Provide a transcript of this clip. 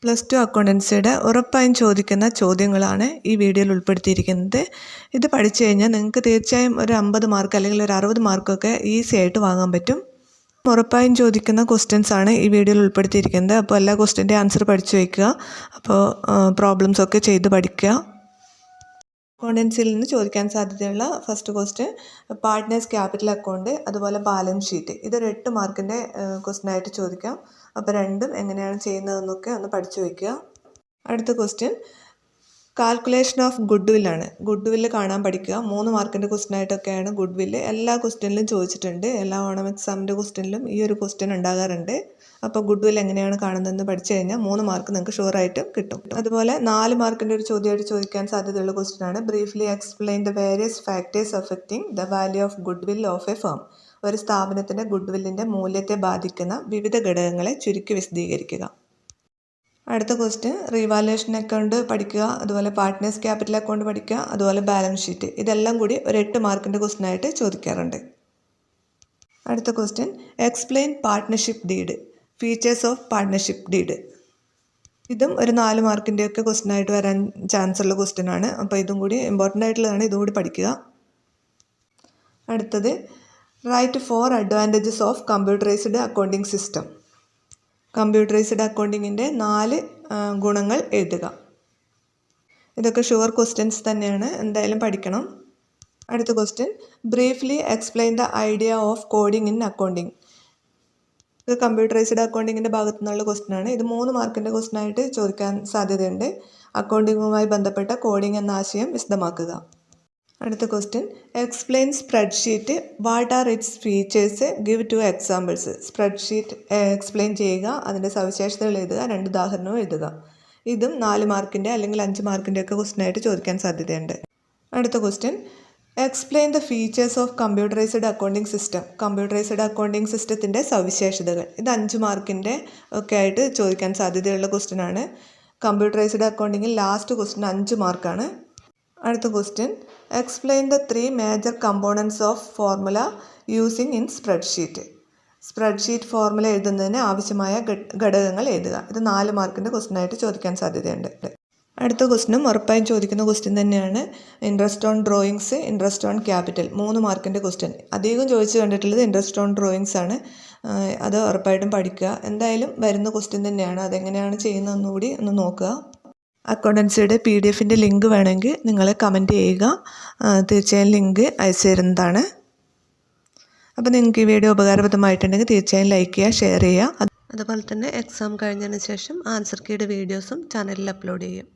Plus two അക്കൗണ്ടൻസിയുടെ ഉറപ്പായും ചോദിക്കുന്ന ചോദ്യങ്ങളാണ് ഈ വീഡിയോയിൽ ഉൾപ്പെടുത്തിയിരിക്കുന്നത്. ഇത് പഠിച്ചു കഴിഞ്ഞാൽ നിങ്ങൾക്ക് തീർച്ചയായും ഒരു 50 മാർക്ക് അല്ലെങ്കിൽ ഒരു 60 മാർക്കൊക്കെ ഈസി ആയിട്ട് വാങ്ങാൻ പറ്റും. ഉറപ്പായും ചോദിക്കുന്ന ക്വസ്റ്റ്യൻസ് ആണ് ഈ വീഡിയോയിൽ ഉൾപ്പെടുത്തിയിരിക്കുന്നത്. അപ്പോൾ എല്ലാ ക്വസ്റ്റ്യൻ്റെ ആൻസർ പഠിച്ചു വയ്ക്കുക. അപ്പോൾ പ്രോബ്ലംസൊക്കെ ചെയ്ത് പഠിക്കുക. അക്കൗണ്ടൻസിയിൽ നിന്ന് ചോദിക്കാൻ സാധ്യതയുള്ള first question partners capital account, അതുപോലെ ബാലൻസ് ഷീറ്റ്. ഇതൊരു 8 മാർക്കിൻ്റെ ക്വസ്റ്റ്യനായിട്ട് ചോദിക്കാം. അപ്പോൾ രണ്ടും എങ്ങനെയാണ് ചെയ്യുന്നതെന്നൊക്കെ ഒന്ന് പഠിച്ചു വയ്ക്കുക. അടുത്ത ക്വസ്റ്റ്യൻ കാൽക്കുലേഷൻ ഓഫ് ഗുഡ് വില്ലാണ്. ഗുഡ് വില്ല് കാണാൻ പഠിക്കുക. 3 മാർക്കിൻ്റെ ക്വസ്റ്റ്യനായിട്ടൊക്കെയാണ് ഗുഡ് വില്ല്. എല്ലാ ക്വസ്റ്റ്യനിലും ചോദിച്ചിട്ടുണ്ട്. എല്ലാ ഓണം എക്സാമിൻ്റെ ക്വസ്റ്റ്യനിലും ഈ ഒരു ക്വസ്റ്റ്യൻ ഉണ്ടാകാറുണ്ട്. അപ്പോൾ ഗുഡ് വില്ല് എങ്ങനെയാണ് കാണുന്നതെന്ന് പഠിച്ചു കഴിഞ്ഞാൽ 3 മാർക്ക് നിങ്ങൾക്ക് ഷുവറായിട്ടും കിട്ടും. അതുപോലെ 4 മാർക്കിൻ്റെ ഒരു ചോദ്യമായിട്ട് ചോദിക്കാൻ സാധ്യതയുള്ള ക്വസ്റ്റ്യനാണ് briefly explain the various factors affecting the value of good will of A firm. ഒരു സ്ഥാപനത്തിൻ്റെ ഗുഡ് വില്ലിൻ്റെ മൂല്യത്തെ ബാധിക്കുന്ന വിവിധ ഘടകങ്ങളെ ചുരുക്കി വിശദീകരിക്കുക. അടുത്ത ക്വസ്റ്റ്യൻ റീവാലുവേഷൻ അക്കൗണ്ട് പഠിക്കുക, അതുപോലെ പാർട്ട്നേഴ്സ് ക്യാപിറ്റൽ അക്കൗണ്ട് പഠിക്കുക, അതുപോലെ ബാലൻസ് ഷീറ്റ്. ഇതെല്ലാം കൂടി ഒരു 8 മാർക്കിൻ്റെ ക്വസ്റ്റ്യനായിട്ട് ചോദിക്കാറുണ്ട്. അടുത്ത question explain partnership deed, features of partnership deed. ഇതും ഒരു 4 മാർക്കിൻ്റെയൊക്കെ ക്വസ്റ്റ്യനായിട്ട് വരാൻ ചാൻസ് ഉള്ള ക്വസ്റ്റ്യനാണ്. അപ്പോൾ ഇതും കൂടി ഇമ്പോർട്ടൻ്റ് ആയിട്ടുള്ളതാണ്, ഇതും കൂടി പഠിക്കുക. അടുത്തത് write 4 advantages of computerised accounting system. Computerised അക്കൗണ്ടിങ്ങിൻ്റെ 4 ഗുണങ്ങൾ എഴുതുക. ഇതൊക്കെ ഷുവർ ക്വസ്റ്റ്യൻസ് തന്നെയാണ്, എന്തായാലും പഠിക്കണം. അടുത്ത question briefly explain the idea of coding in accounting. ഇത് കമ്പ്യൂട്ടറൈസ്ഡ് അക്കൗണ്ടിങ്ങിൻ്റെ ഭാഗത്തു നിന്നുള്ള ക്വസ്റ്റ്യനാണ്. ഇത് 3 മാർക്കിൻ്റെ ക്വസ്റ്റ്യനായിട്ട് ചോദിക്കാൻ സാധ്യതയുണ്ട്. അക്കൗണ്ടിങ്ങുമായി ബന്ധപ്പെട്ട കോഡിംഗ് എന്ന ആശയം വിശദമാക്കുക. അടുത്ത question explain spreadsheet, what are it's features, give 2 examples. Spreadsheet explain ചെയ്യുക, അതിൻ്റെ സവിശേഷതകൾ എഴുതുക, 2 ഉദാഹരണവും എഴുതുക. ഇതും 4 മാർക്കിൻ്റെ അല്ലെങ്കിൽ 5 മാർക്കിൻ്റെ ഒക്കെ ക്വസ്റ്റ്യനായിട്ട് ചോദിക്കാൻ സാധ്യതയുണ്ട്. അടുത്ത question explain the features of computerised accounting system. Computerised accounting സിസ്റ്റത്തിൻ്റെ സവിശേഷതകൾ. ഇത് 5 മാർക്കിൻ്റെ ഒക്കെ ആയിട്ട് ചോദിക്കാൻ സാധ്യതയുള്ള ക്വസ്റ്റ്യനാണ്. കമ്പ്യൂട്ടറൈസ്ഡ് അക്കൗണ്ടിങ്ങിൽ ലാസ്റ്റ് ക്വസ്റ്റ്യൻ 5 മാർക്കാണ്. അടുത്ത question explain the 3 major components of formula using in spreadsheet. Spreadsheet formula എഴുതുന്നതിന് ആവശ്യമായ ഘടകങ്ങൾ എഴുതുക. ഇത് 4 മാർക്കിൻ്റെ ക്വസ്റ്റ്യനായിട്ട് ചോദിക്കാൻ സാധ്യതയുണ്ട്. അടുത്ത ക്വസ്റ്റ്യനും ഉറപ്പായും ചോദിക്കുന്ന ക്വസ്റ്റ്യൻ തന്നെയാണ് interest on drawings, interest on capital. 3 മാർക്കിൻ്റെ ക്വസ്റ്റ്യൻ. അധികം ചോദിച്ചു കണ്ടിട്ടുള്ളത് ഇൻട്രസ്റ്റ് ഓൺ ഡ്രോയിങ്സ് ആണ്. അത് ഉറപ്പായിട്ടും പഠിക്കുക. എന്തായാലും വരുന്ന ക്വസ്റ്റ്യൻ തന്നെയാണ്. അതെങ്ങനെയാണ് ചെയ്യുന്നതെന്നുകൂടി ഒന്ന് നോക്കുക. അക്കൗണ്ടൻസിയുടെ PDF-ൻ്റെ ലിങ്ക് വേണമെങ്കിൽ നിങ്ങൾ കമൻറ്റ് ചെയ്യുക. തീർച്ചയായും ലിങ്ക് അയച്ചു തരുന്നതാണ്. അപ്പോൾ നിങ്ങൾക്ക് ഈ വീഡിയോ ഉപകാരപ്രദമായിട്ടുണ്ടെങ്കിൽ തീർച്ചയായും ലൈക്ക് ചെയ്യുക, ഷെയർ ചെയ്യുക. അതുപോലെ തന്നെ എക്സാം കഴിഞ്ഞതിന് ശേഷം ആൻസർ കീയുടെ വീഡിയോസും ചാനലിൽ അപ്ലോഡ് ചെയ്യും.